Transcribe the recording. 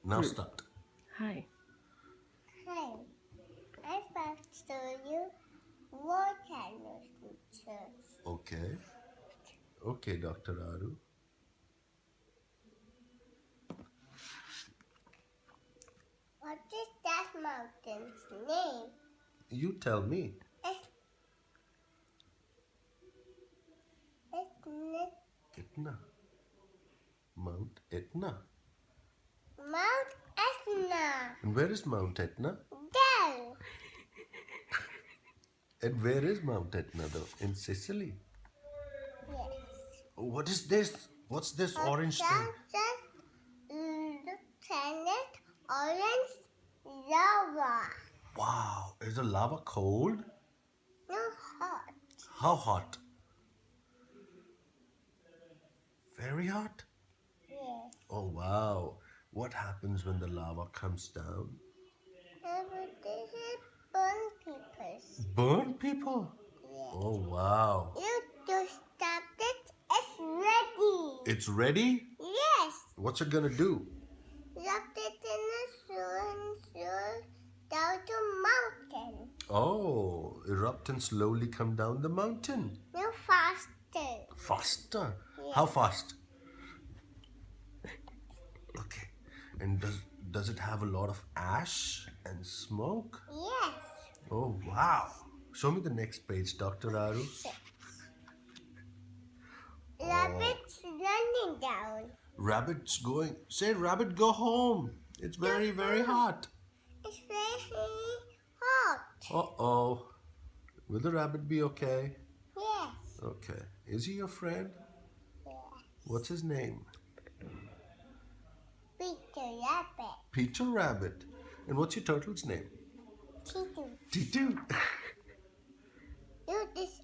Now start. Hi. Hi, I'm about to show you volcano pictures. Okay. Okay, Dr. Aru. What is that mountain's name? You tell me. It's, it's Etna. Mount Etna. Mount Etna. And where is Mount Etna? There. And where is Mount Etna though? In Sicily. Yes. What is this? What's this orange thing? Lieutenant Orange Lava. Wow. Is the lava cold? No hot. How hot? Very hot? Yes. Oh wow. What happens when the lava comes down? But this is burn papers. Burn people? Yes. Oh wow. You just stop it. It's ready. It's ready? Yes. What's it gonna do? Wrap it in a shoe and shoe down the mountain. Oh, erupt and slowly come down the mountain. No faster. Faster? Yeah. How fast? Okay. And does it have a lot of ash and smoke? Yes. Oh wow. Show me the next page, Dr. Aru. Rabbit's running down. Rabbit's going. Say, rabbit, go home. It's very, very hot. It's very hot. Uh-oh. Will the rabbit be okay? Yes. Okay. Is he your friend? Yes. What's his name? Peter Rabbit. Peter Rabbit. And what's your turtle's name? Peter. Titu. You this